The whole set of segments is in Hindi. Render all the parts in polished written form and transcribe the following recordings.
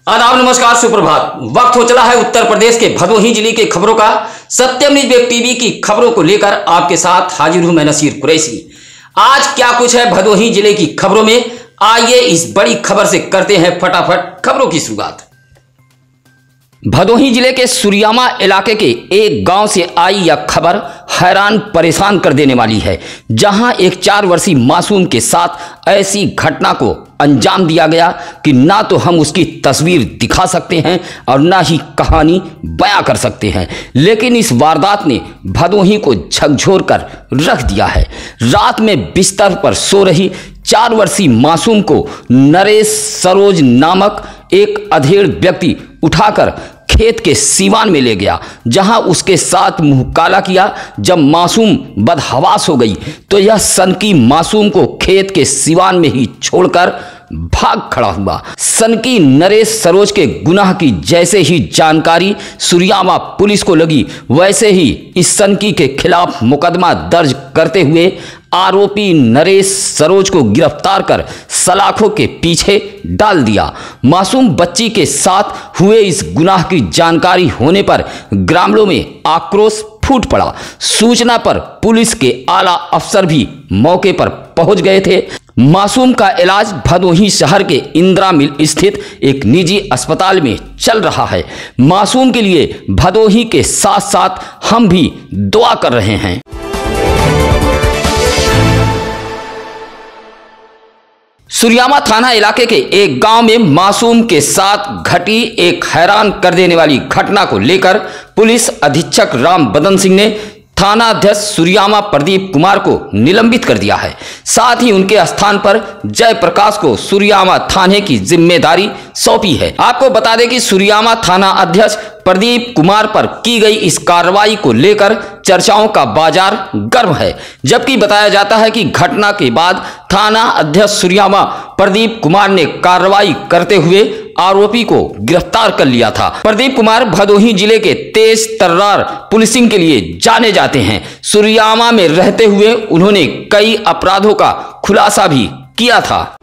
आदाब, नमस्कार, सुप्रभात। वक्त हो चला है उत्तर प्रदेश के भदोही जिले के खबरों का। सत्यम न्यूज वेब टीवी की खबरों को लेकर आपके साथ हाजिर हूं मैं नसीर कुरैशी। आज क्या कुछ है भदोही जिले की खबरों में, आइए इस बड़ी खबर से करते हैं फटाफट खबरों की शुरुआत। भदोही जिले के सुरियामा इलाके के एक गांव से आई यह खबर हैरान परेशान कर देने वाली है, जहां एक 4 वर्षीय मासूम के साथ ऐसी घटना को अंजाम दिया गया कि ना तो हम उसकी तस्वीर दिखा सकते हैं और ना ही कहानी बयां कर सकते हैं। लेकिन इस वारदात ने भदोही को झकझोर कर रख दिया है। रात में बिस्तर पर सो रही 4 वर्षीय मासूम को नरेश सरोज नामक एक अधेड़ व्यक्ति उठाकर खेत के सीवान में ले गया, जहां उसके साथ मुंह काला किया। जब मासूम बदहवास हो गई तो यह सनकी मासूम को खेत के सीवान में ही छोड़कर भाग खड़ा हुआ। सनकी नरेश सरोज के गुनाह की जैसे ही जानकारी सुरियामा पुलिस को लगी, वैसे ही इस सनकी के खिलाफ मुकदमा दर्ज करते हुए आरोपी नरेश सरोज को गिरफ्तार कर सलाखों के पीछे डाल दिया। मासूम बच्ची के साथ हुए इस गुनाह की जानकारी होने पर ग्रामीणों में आक्रोश फूट पड़ा। सूचना पर पुलिस के आला अफसर भी मौके पर पहुंच गए थे। मासूम का इलाज भदोही शहर के इंदिरा मिल स्थित एक निजी अस्पताल में चल रहा है। मासूम के लिए भदोही के साथ साथ हम भी दुआ कर रहे हैं। सुरियामा थाना इलाके के एक गांव में मासूम के साथ घटी एक हैरान कर देने वाली घटना को लेकर पुलिस अधीक्षक राम बदन सिंह ने थाना अध्यक्ष सुरियामा प्रदीप कुमार को निलंबित कर दिया है। साथ ही उनके स्थान पर जयप्रकाश को सुरियामा थाने की जिम्मेदारी सौंपी है। आपको बता दें कि सुरियामा थाना अध्यक्ष प्रदीप कुमार पर की गई इस कार्रवाई को लेकर चर्चाओं का बाजार गर्म है, जबकि बताया जाता है कि घटना के बाद थाना अध्यक्ष सुरियामा प्रदीप कुमार ने कार्रवाई करते हुए आरोपी को गिरफ्तार कर लिया था। प्रदीप कुमार भदोही जिले के तेज तर्रार पुलिसिंग के लिए जाने जाते हैं। सुरियामा में रहते हुए उन्होंने कई अपराधों का खुलासा भी किया था।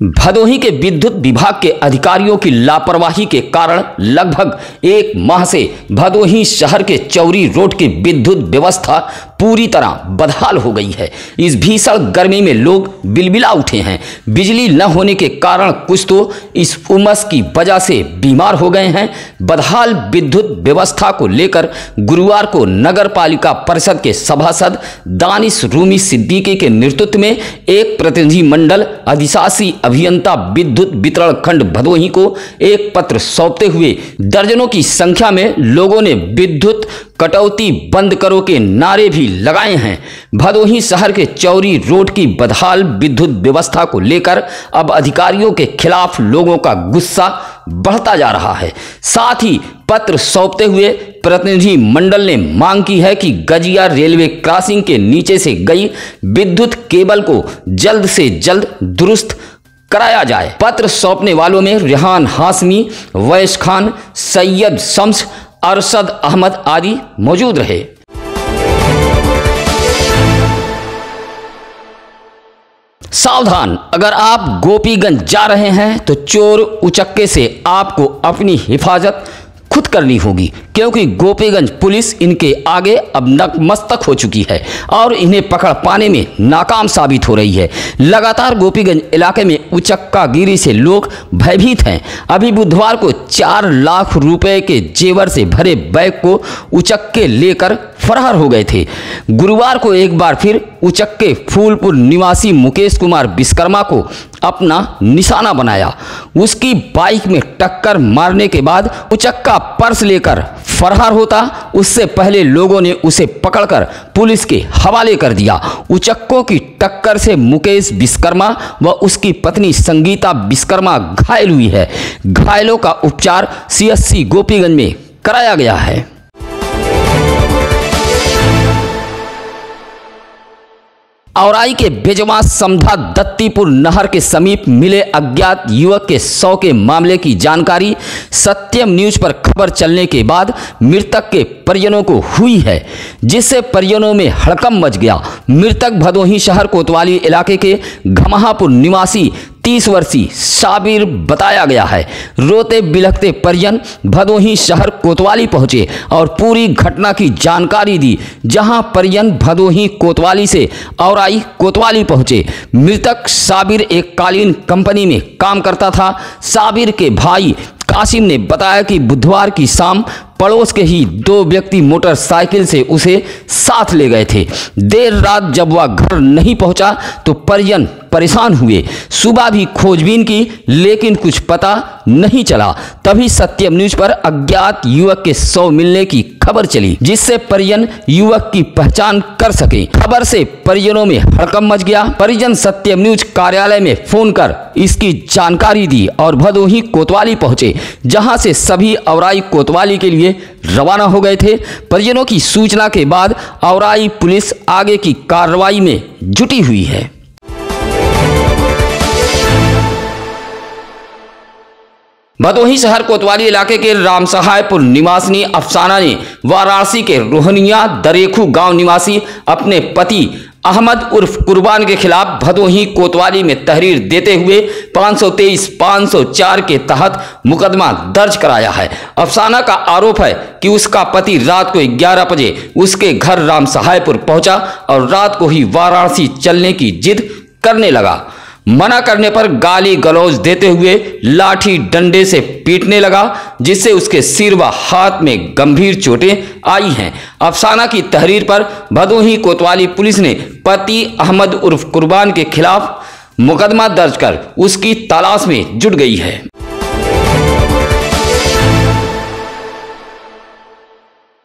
भदोही के विद्युत विभाग के अधिकारियों की लापरवाही के कारण लगभग 1 माह से भदोही शहर के चौरी रोड की विद्युत व्यवस्था पूरी तरह बदहाल हो गई है। इस भीषण गर्मी में लोग बिलबिला उठे हैं। बिजली न होने के कारण कुछ तो इस उमस की वजह से बीमार हो गए हैं। बदहाल विद्युत व्यवस्था को लेकर गुरुवार को नगर पालिका परिषद के सभासद दानिश रूमी सिद्दीकी के नेतृत्व में एक प्रतिनिधि मंडल अधिशासी अभियंता विद्युत वितरण खंड भदोही को एक पत्र सौंपते हुए दर्जनों की संख्या में लोगों ने विद्युत कटौती बंद करो के नारे भी लगाए हैं। भदोही शहर के चौरी रोड की बदहाल विद्युत व्यवस्था को लेकर अब अधिकारियों के खिलाफ लोगों का गुस्सा बढ़ता जा रहा है। साथ ही पत्र सौंपते हुए प्रतिनिधि मंडल ने मांग की है कि गजिया रेलवे क्रॉसिंग के नीचे से गई विद्युत केबल को जल्द से जल्द दुरुस्त कराया जाए। पत्र सौंपने वालों में रेहान हाशमी, वैश खान, सैयद शम्स, अरशद अहमद आदि मौजूद रहे। सावधान, अगर आप गोपीगंज जा रहे हैं तो चोर उचक्के से आपको अपनी हिफाजत खुद करनी होगी, क्योंकि गोपीगंज पुलिस इनके आगे अब नतमस्तक हो चुकी है और इन्हें पकड़ पाने में नाकाम साबित हो रही है। लगातार गोपीगंज इलाके में उचक्का गिरी से लोग भयभीत हैं। अभी बुधवार को 4 लाख रुपए के जेवर से भरे बैग को उचक्के लेकर फरार हो गए थे। गुरुवार को एक बार फिर उचक्के फूलपुर निवासी मुकेश कुमार विश्वकर्मा को अपना निशाना बनाया। उसकी बाइक में टक्कर मारने के बाद उचक्का पर्स लेकर फरार होता, उससे पहले लोगों ने उसे पकड़कर पुलिस के हवाले कर दिया। उचक्कों की टक्कर से मुकेश विश्वकर्मा व उसकी पत्नी संगीता विश्वकर्मा घायल हुई है। घायलों का उपचार CSC गोपीगंज में कराया गया है। औराई के बेजवा समधा दत्तीपुर नहर के समीप मिले अज्ञात युवक के शव के मामले की जानकारी सत्यम न्यूज पर खबर चलने के बाद मृतक के परिजनों को हुई है, जिससे परिजनों में हड़कंप मच गया। मृतक भदोही शहर कोतवाली इलाके के घमहापुर निवासी 30 वर्षीय साबिर बताया गया है। रोते बिलखते परिजन भदोही शहर कोतवाली पहुंचे और पूरी घटना की जानकारी दी। जहां परिजन भदोही कोतवाली से औराई कोतवाली पहुंचे। मृतक साबिर एक कालीन कंपनी में काम करता था। साबिर के भाई कासिम ने बताया कि बुधवार की शाम पड़ोस के ही 2 व्यक्ति मोटरसाइकिल से उसे साथ ले गए थे। देर रात जब वह घर नहीं पहुंचा तो परिजन परेशान हुए। सुबह भी खोजबीन की, लेकिन कुछ पता नहीं चला। तभी सत्यम न्यूज पर अज्ञात युवक के शव मिलने की खबर चली, जिससे परिजन युवक की पहचान कर सके। खबर से परिजनों में हड़कंप मच गया। परिजन सत्यम न्यूज कार्यालय में फोन कर इसकी जानकारी दी और भदोही कोतवाली पहुंचे, जहां से सभी औराई कोतवाली के लिए रवाना हो गए थे। परिजनों की सूचना के बाद औराई पुलिस आगे की कार्रवाई में जुटी हुई है। भदोही शहर कोतवाली इलाके के रामसहायपुर निवासिनी अफसाना ने वाराणसी के रोहनिया दरेखू गांव निवासी अपने पति अहमद उर्फ कुर्बान के खिलाफ भदोही कोतवाली में तहरीर देते हुए 523-504 के तहत मुकदमा दर्ज कराया है। अफसाना का आरोप है कि उसका पति रात को 11 बजे उसके घर रामसहायपुर पहुंचा और रात को ही वाराणसी चलने की जिद करने लगा। मना करने पर गाली गलौज देते हुए लाठी डंडे से पीटने लगा, जिससे उसके सिर व हाथ में गंभीर चोटें आई हैं। अफसाना की तहरीर पर भदोही कोतवाली पुलिस ने पति अहमद उर्फ कुर्बान के खिलाफ मुकदमा दर्ज कर उसकी तलाश में जुट गई है।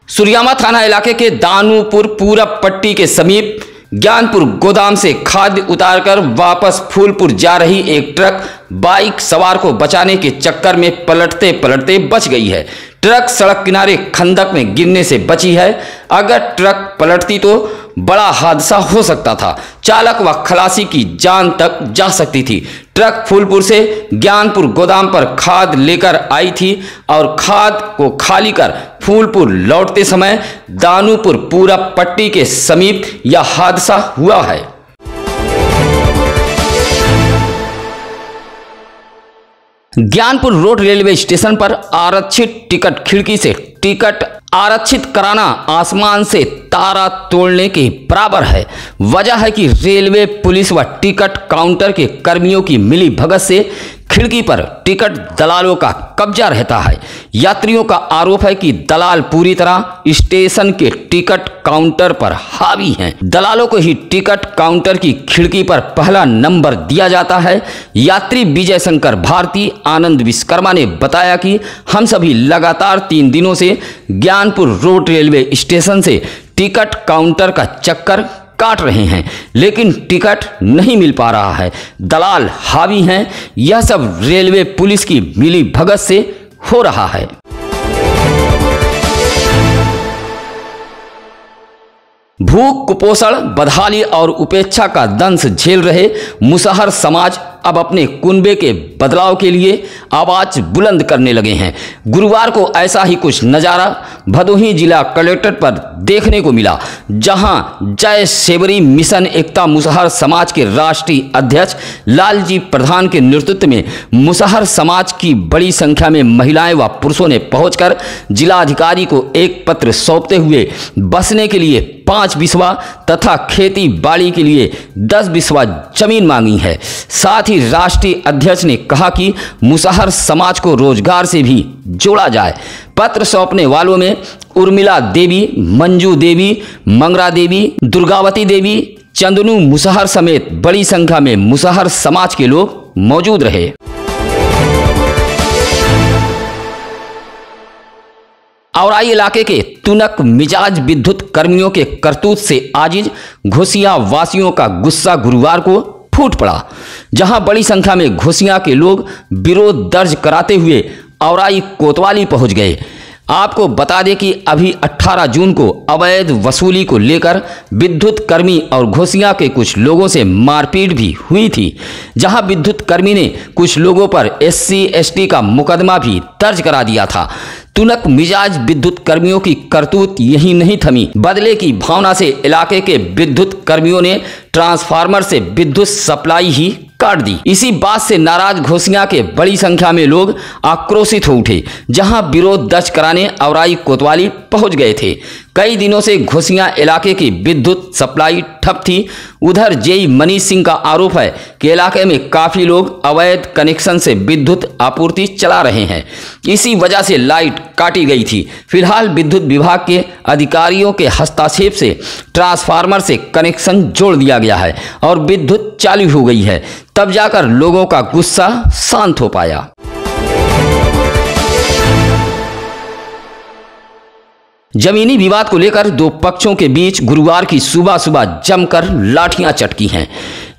सुरियामा थाना इलाके के दानूपुर पूरब पट्टी के समीप ज्ञानपुर गोदाम से खाद्य उतारकर वापस फूलपुर जा रही एक ट्रक बाइक सवार को बचाने के चक्कर में पलटते पलटते बच गई है। ट्रक सड़क किनारे खंदक में गिरने से बची है। अगर ट्रक पलटती तो बड़ा हादसा हो सकता था। चालक व खलासी की जान तक जा सकती थी। ट्रक फूलपुर से ज्ञानपुर गोदाम पर खाद लेकर आई थी और खाद को खाली कर फूलपुर लौटते समय दानूपुर पूरब पट्टी के समीप यह हादसा हुआ है। ज्ञानपुर रोड रेलवे स्टेशन पर आरक्षित टिकट खिड़की से टिकट आरक्षित कराना आसमान से तारा तोड़ने के बराबर है। वजह है कि रेलवे पुलिस व टिकट काउंटर के कर्मियों की मिली भगत से खिड़की पर टिकट दलालों का कब्जा रहता है। यात्रियों का आरोप है कि दलाल पूरी तरह स्टेशन के टिकट काउंटर पर हावी हैं। दलालों को ही टिकट काउंटर की खिड़की पर पहला नंबर दिया जाता है। यात्री विजय शंकर भारती आनंद विश्वकर्मा ने बताया कि हम सभी लगातार 3 दिनों से ज्ञानपुर रोड रेलवे स्टेशन से टिकट काउंटर का चक्कर काट रहे हैं, लेकिन टिकट नहीं मिल पा रहा है। दलाल हावी हैं। यह सब रेलवे पुलिस की मिली भगत से हो रहा है। भूख, कुपोषण, बदहाली और उपेक्षा का दंश झेल रहे मुसहर समाज अब अपने कुनबे के बदलाव के लिए आवाज बुलंद करने लगे हैं। गुरुवार को ऐसा ही कुछ नज़ारा भदोही जिला कलेक्ट्रेट पर देखने को मिला, जहां जय सेवरी मिशन एकता मुसहर समाज के राष्ट्रीय अध्यक्ष लालजी प्रधान के नेतृत्व में मुसहर समाज की बड़ी संख्या में महिलाएं व पुरुषों ने पहुंचकर जिलाधिकारी को एक पत्र सौंपते हुए बसने के लिए 5 बिस्वा तथा खेती बाड़ी के लिए 10 बिस्वा जमीन मांगी है। साथ ही राष्ट्रीय अध्यक्ष ने कहा कि मुसहर समाज को रोजगार से भी जोड़ा जाए। पत्र सौंपने वालों में उर्मिला देवी, मंजू देवी, मंगरा देवी, दुर्गावती देवी, चंदनू मुसहर समेत बड़ी संख्या में मुसहर समाज के लोग मौजूद रहे। औराई इलाके के तुनक मिजाज विद्युत कर्मियों के करतूत से आजिज घोसिया वासियों का गुस्सा गुरुवार को फूट पड़ा, जहां बड़ी संख्या में घोसिया के लोग विरोध दर्ज कराते हुए औराई कोतवाली पहुंच गए। आपको बता दें कि अभी 18 जून को अवैध वसूली को लेकर विद्युत कर्मी और घोसियां के कुछ लोगों से मारपीट भी हुई थी, जहां विद्युत कर्मी ने कुछ लोगों पर SC ST का मुकदमा भी दर्ज करा दिया था। तुनक मिजाज विद्युत कर्मियों की करतूत यही नहीं थमी, बदले की भावना से इलाके के विद्युत कर्मियों ने ट्रांसफार्मर से विद्युत सप्लाई ही काट दी। इसी बात से नाराज घोसियां के बड़ी संख्या में लोग आक्रोशित हो उठे, जहां विरोध दर्ज कराने औराई कोतवाली पहुंच गए थे। कई दिनों से घोसियां इलाके की विद्युत सप्लाई ठप थी। उधर जेई मनीष सिंह का आरोप है कि इलाके में काफी लोग अवैध कनेक्शन से विद्युत आपूर्ति चला रहे हैं, इसी वजह से लाइट काटी गई थी। फिलहाल विद्युत विभाग के अधिकारियों के हस्तक्षेप से ट्रांसफार्मर से कनेक्शन जोड़ दिया गया है और विद्युत चालू हो गई है, तब जाकर लोगों का गुस्सा शांत हो पाया। जमीनी विवाद को लेकर दो पक्षों के बीच गुरुवार की सुबह सुबह जमकर लाठियां चटकी हैं।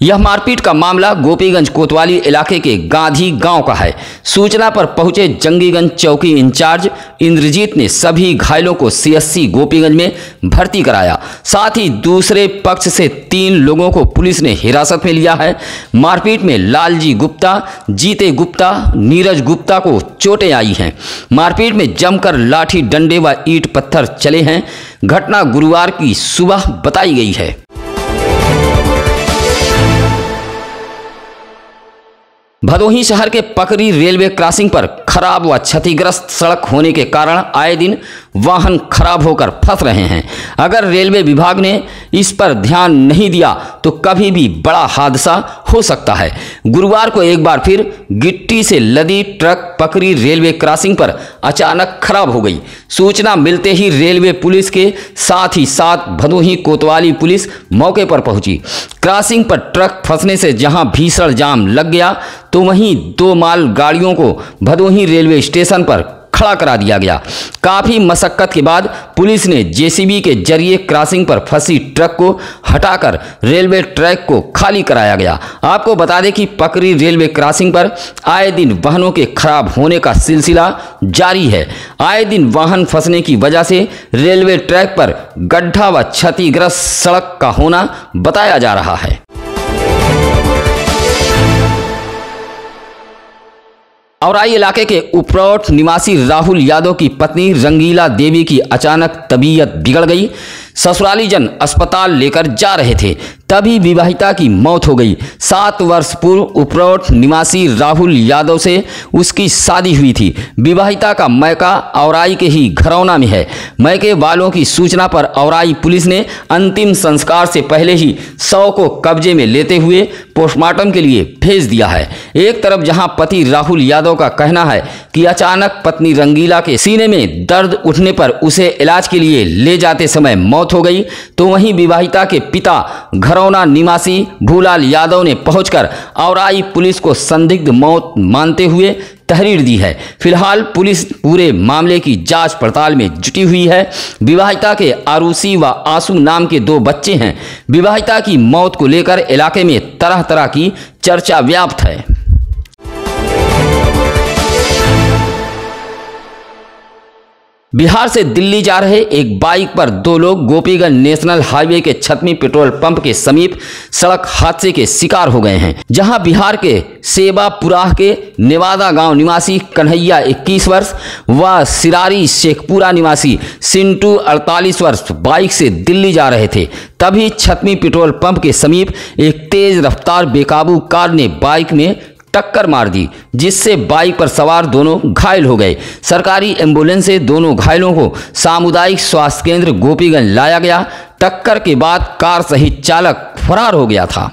यह मारपीट का मामला गोपीगंज कोतवाली इलाके के गांधी गांव का है। सूचना पर पहुंचे जंगीगंज चौकी इंचार्ज इंद्रजीत ने सभी घायलों को CSC गोपीगंज में भर्ती कराया। साथ ही दूसरे पक्ष से 3 लोगों को पुलिस ने हिरासत में लिया है। मारपीट में लालजी गुप्ता, जीते गुप्ता, नीरज गुप्ता को चोटें आई हैं। मारपीट में जमकर लाठी डंडे व ईंट पत्थर चले हैं। घटना गुरुवार की सुबह बताई गई है। भदोही शहर के पकरी रेलवे क्रॉसिंग पर खराब व क्षतिग्रस्त सड़क होने के कारण आए दिन वाहन खराब होकर फंस रहे हैं। अगर रेलवे विभाग ने इस पर ध्यान नहीं दिया तो कभी भी बड़ा हादसा हो सकता है। गुरुवार को एक बार फिर गिट्टी से लदी ट्रक पकरी रेलवे क्रॉसिंग पर अचानक खराब हो गई। सूचना मिलते ही रेलवे पुलिस के साथ ही साथ भदोही कोतवाली पुलिस मौके पर पहुंची। क्रॉसिंग पर ट्रक फंसने से जहां भीषण जाम लग गया तो वहीं 2 माल गाड़ियों को भदोही रेलवे स्टेशन पर खड़ा करा दिया गया। काफी मशक्कत के बाद पुलिस ने JCB के जरिए क्रॉसिंग पर फंसी ट्रक को हटाकर रेलवे ट्रैक को खाली कराया गया। आपको बता दें कि पकरी रेलवे क्रॉसिंग पर आए दिन वाहनों के खराब होने का सिलसिला जारी है। आए दिन वाहन फंसने की वजह से रेलवे ट्रैक पर गड्ढा व क्षतिग्रस्त सड़क का होना बताया जा रहा है। औराई इलाके के उपरोट निवासी राहुल यादव की पत्नी रंगीला देवी की अचानक तबीयत बिगड़ गई। ससुराली जन अस्पताल लेकर जा रहे थे, तभी विवाहिता की मौत हो गई। 7 वर्ष पूर्व उपरोट निवासी राहुल यादव से उसकी शादी हुई थी। विवाहिता का मैका औराई के ही घरौना में है। मैके वालों की सूचना पर औराई पुलिस ने अंतिम संस्कार से पहले ही शव को कब्जे में लेते हुए पोस्टमार्टम के लिए भेज दिया है। एक तरफ जहां पति राहुल यादव का कहना है कि अचानक पत्नी रंगीला के सीने में दर्द उठने पर उसे इलाज के लिए ले जाते समय मौत हो गई, तो वहीं विवाहिता के पिता घरौना निवासी भूलाल यादव ने पहुंचकर औराई पुलिस को संदिग्ध मौत मानते हुए तहरीर दी है। फिलहाल पुलिस पूरे मामले की जांच पड़ताल में जुटी हुई है। विवाहिता के आरुषि व आंसू नाम के 2 बच्चे हैं। विवाहिता की मौत को लेकर इलाके में तरह तरह की चर्चा व्याप्त है। बिहार से दिल्ली जा रहे एक बाइक पर 2 लोग गोपीगंज नेशनल हाईवे के छतमी पेट्रोल पंप के समीप सड़क हादसे के शिकार हो गए हैं, जहां बिहार के सेवापुराह के नेवादा गांव निवासी कन्हैया 21 वर्ष व सिरारी शेखपुरा निवासी सिंटू 48 वर्ष बाइक से दिल्ली जा रहे थे। तभी छतमी पेट्रोल पंप के समीप एक तेज रफ्तार बेकाबू कार ने बाइक में टक्कर मार दी, जिससे बाइक पर सवार दोनों घायल हो गए। सरकारी एम्बुलेंस से दोनों घायलों को सामुदायिक स्वास्थ्य केंद्र गोपीगंज लाया गया। टक्कर के बाद कार सहित चालक फरार हो गया था।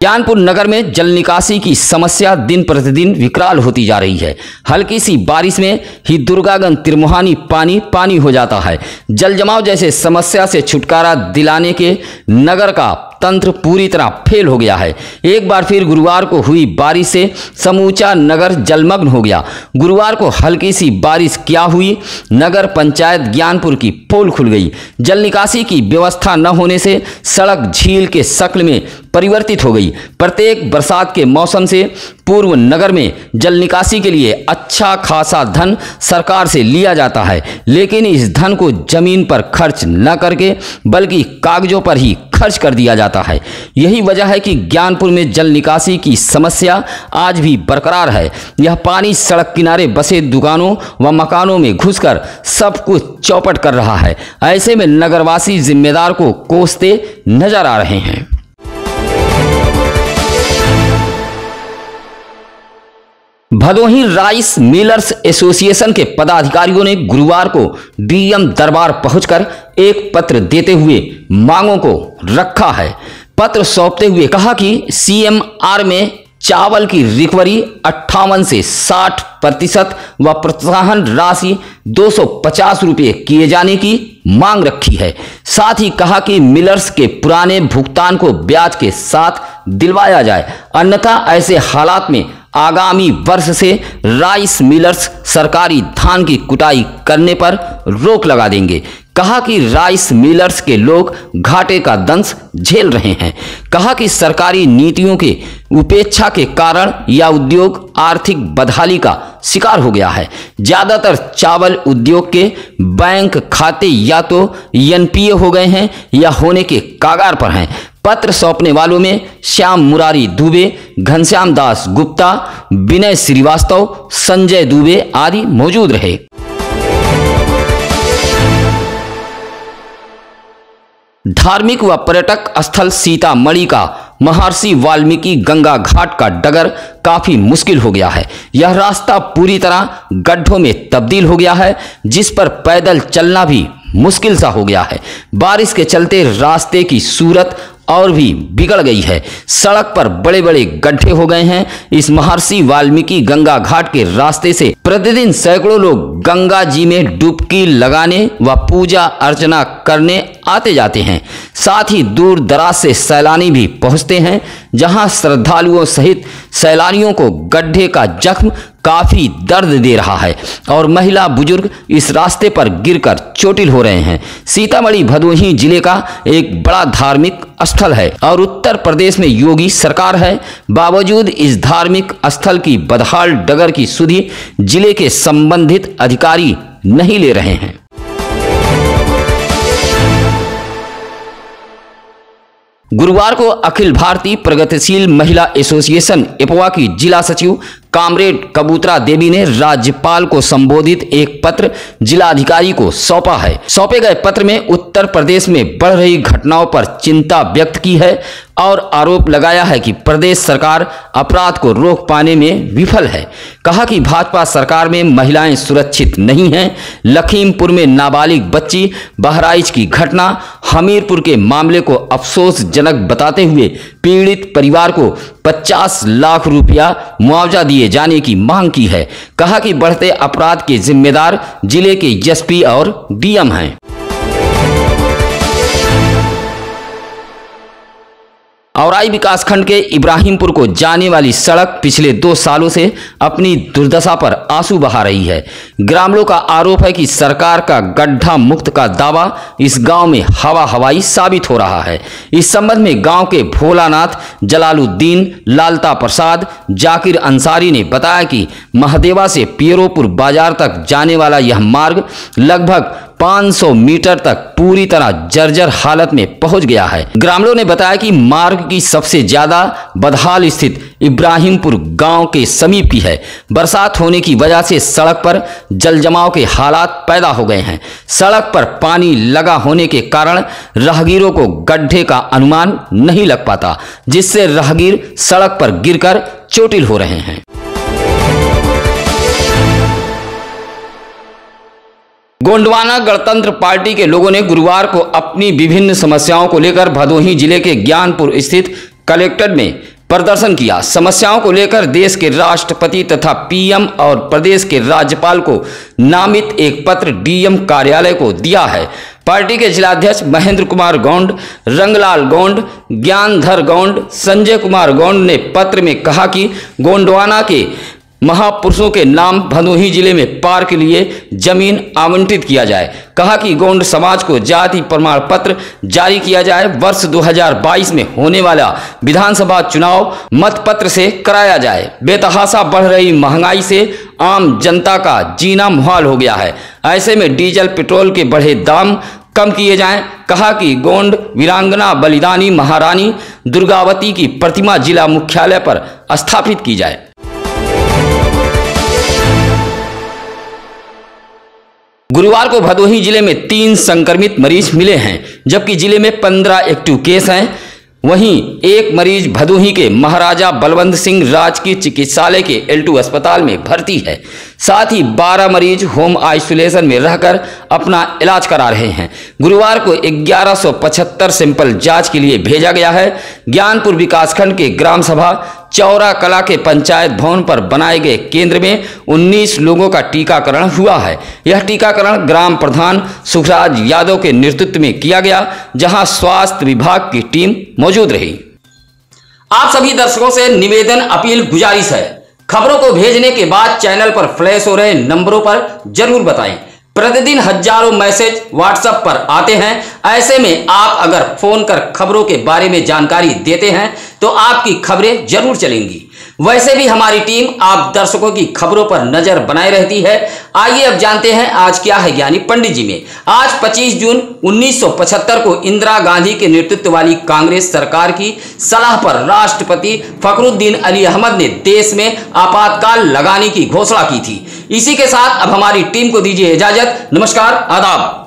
ज्ञानपुर नगर में जल निकासी की समस्या दिन प्रतिदिन विकराल होती जा रही है। हल्की सी बारिश में ही दुर्गागंज तिरमुहानी पानी पानी हो जाता है। जल जमाव जैसे समस्या से छुटकारा दिलाने के नगर का तंत्र पूरी तरह फेल हो गया है। एक बार फिर गुरुवार को हुई बारिश से समूचा नगर जलमग्न हो गया। गुरुवार को हल्की सी बारिश क्या हुई, नगर पंचायत ज्ञानपुर की पोल खुल गई। जल निकासी की व्यवस्था न होने से सड़क झील के शक्ल में परिवर्तित हो गई। प्रत्येक बरसात के मौसम से पूर्व नगर में जल निकासी के लिए अच्छा खासा धन सरकार से लिया जाता है, लेकिन इस धन को जमीन पर खर्च न करके बल्कि कागजों पर ही खर्च कर दिया जाता है। यही वजह है कि ज्ञानपुर में जल निकासी की समस्या आज भी बरकरार है। यह पानी सड़क किनारे बसे दुकानों व मकानों में घुसकर सब कुछ चौपट कर रहा है। ऐसे में नगरवासी जिम्मेदार को कोसते नजर आ रहे हैं। भदोही राइस मिलर्स एसोसिएशन के पदाधिकारियों ने गुरुवार को डीएम दरबार पहुंचकर एक पत्र देते हुए मांगों को रखा है। पत्र सौंपते हुए कहा कि सीएमआर में चावल की रिकवरी 58 से 60% व प्रोत्साहन राशि 250 रुपये किए जाने की मांग रखी है। साथ ही कहा कि मिलर्स के पुराने भुगतान को ब्याज के साथ दिलवाया जाए, अन्यथा ऐसे हालात में आगामी वर्ष से राइस मिलर्स सरकारी धान की कुटाई करने पर रोक लगा देंगे। कहा कि राइस मिलर्स के लोग घाटे का दंश झेल रहे हैं। कहा कि सरकारी नीतियों के उपेक्षा के कारण यह उद्योग आर्थिक बदहाली का शिकार हो गया है। ज्यादातर चावल उद्योग के बैंक खाते या तो एनपीए हो गए हैं या होने के कागार पर हैं। पत्र सौंपने वालों में श्याम मुरारी दुबे, घनश्याम दास गुप्ता, विनय श्रीवास्तव, संजय दुबे आदि मौजूद रहे। धार्मिक व पर्यटक स्थल सीतामढ़ी का महर्षि वाल्मीकि गंगा घाट का डगर काफी मुश्किल हो गया है। यह रास्ता पूरी तरह गड्ढों में तब्दील हो गया है, जिस पर पैदल चलना भी मुश्किल सा हो गया है। बारिश के चलते रास्ते की सूरत और भी बिगड़ गई है। सड़क पर बड़े बड़े गड्ढे हो गए हैं। इस महर्षि वाल्मीकि गंगा घाट के रास्ते से प्रतिदिन सैकड़ों लोग गंगा जी में डुबकी लगाने व पूजा अर्चना करने आते जाते हैं। साथ ही दूर दराज से सैलानी भी पहुंचते हैं, जहां श्रद्धालुओं सहित सैलानियों को गड्ढे का जख्म काफी दर्द दे रहा है और महिला बुजुर्ग इस रास्ते पर गिरकर चोटिल हो रहे हैं। सीतामढ़ी भदोही जिले का एक बड़ा धार्मिक स्थल है और उत्तर प्रदेश में योगी सरकार है। बावजूद इस धार्मिक स्थल की बदहाल डगर की सुधि जिले के संबंधित अधिकारी नहीं ले रहे हैं। गुरुवार को अखिल भारतीय प्रगतिशील महिला एसोसिएशन इपवा की जिला सचिव कामरेड कबूतरा देवी ने राज्यपाल को संबोधित एक पत्र जिलाधिकारी को सौंपा है। सौंपे गए पत्र में उत्तर प्रदेश में बढ़ रही घटनाओं पर चिंता व्यक्त की है और आरोप लगाया है कि प्रदेश सरकार अपराध को रोक पाने में विफल है। कहा कि भाजपा सरकार में महिलाएं सुरक्षित नहीं हैं। लखीमपुर में नाबालिग बच्ची बहराइच की घटना, हमीरपुर के मामले को अफसोसजनक बताते हुए पीड़ित परिवार को 50 लाख रुपया मुआवजा दिए जाने की मांग की है। कहा कि बढ़ते अपराध के जिम्मेदार जिले के एसपी और डीएम हैं। औराई विकासखंड के इब्राहिमपुर को जाने वाली सड़क पिछले 2 सालों से अपनी दुर्दशा पर आंसू बहा रही है। ग्रामीणों का आरोप है कि सरकार का गड्ढा मुक्त का दावा इस गांव में हवा हवाई साबित हो रहा है। इस संबंध में गांव के भोलानाथ, जलालुद्दीन, लालता प्रसाद, जाकिर अंसारी ने बताया कि महदेवा से पियरोपुर बाजार तक जाने वाला यह मार्ग लगभग 500 मीटर तक पूरी तरह जर्जर हालत में पहुंच गया है। ग्रामीणों ने बताया कि मार्ग की सबसे ज्यादा बदहाल स्थित इब्राहिमपुर गांव के समीप की है। बरसात होने की वजह से सड़क पर जल जमाव के हालात पैदा हो गए हैं। सड़क पर पानी लगा होने के कारण राहगीरों को गड्ढे का अनुमान नहीं लग पाता, जिससे राहगीर सड़क पर गिरकर चोटिल हो रहे हैं। गोंडवाना गणतंत्र पार्टी के लोगों ने गुरुवार को अपनी विभिन्न समस्याओं को लेकर भदोही जिले के ज्ञानपुर स्थित कलेक्ट्रेट में प्रदर्शन किया। समस्याओं को लेकर देश के राष्ट्रपति तथा पीएम और प्रदेश के राज्यपाल को नामित एक पत्र डीएम कार्यालय को दिया है। पार्टी के जिलाध्यक्ष महेंद्र कुमार गौंड, रंगलाल गौंड, ज्ञानधर गौंड, संजय कुमार गौंड ने पत्र में कहा कि गोंडवाना के महापुरुषों के नाम भदोही जिले में पार्क के लिए जमीन आवंटित किया जाए। कहा कि गोंड समाज को जाति प्रमाण पत्र जारी किया जाए। वर्ष 2022 में होने वाला विधानसभा चुनाव मतपत्र से कराया जाए। बेतहाशा बढ़ रही महंगाई से आम जनता का जीना मुहाल हो गया है। ऐसे में डीजल पेट्रोल के बढ़े दाम कम किए जाएं। कहा कि गोंड वीरांगना बलिदानी महारानी दुर्गावती की प्रतिमा जिला मुख्यालय पर स्थापित की जाए। गुरुवार को भदोही जिले में 3 संक्रमित मरीज मिले हैं, जबकि जिले में 15 एक्टिव केस हैं। वहीं एक मरीज भदोही के महाराजा बलवंत सिंह राजकीय चिकित्सालय के L2 अस्पताल में भर्ती है। साथ ही 12 मरीज होम आइसोलेशन में रहकर अपना इलाज करा रहे हैं। गुरुवार को 1175 सैंपल जांच के लिए भेजा गया है। ज्ञानपुर विकासखंड के ग्राम सभा चौरा कला के पंचायत भवन पर बनाए गए केंद्र में 19 लोगों का टीकाकरण हुआ है। यह टीकाकरण ग्राम प्रधान सुखराज यादव के नेतृत्व में किया गया, जहां स्वास्थ्य विभाग की टीम मौजूद रही। आप सभी दर्शकों से निवेदन, अपील, गुजारिश है, खबरों को भेजने के बाद चैनल पर फ्लैश हो रहे नंबरों पर जरूर बताएं। प्रतिदिन हजारों मैसेज व्हाट्सएप पर आते हैं। ऐसे में आप अगर फोन कर खबरों के बारे में जानकारी देते हैं तो आपकी खबरें जरूर चलेंगी। वैसे भी हमारी टीम आप दर्शकों की खबरों पर नजर बनाए रहती है। आइए अब जानते हैं आज क्या है ज्ञानी पंडित जी में। आज 25 जून 1975 को इंदिरा गांधी के नेतृत्व वाली कांग्रेस सरकार की सलाह पर राष्ट्रपति फखरुद्दीन अली अहमद ने देश में आपातकाल लगाने की घोषणा की थी। इसी के साथ अब हमारी टीम को दीजिए इजाजत। नमस्कार, आदाब।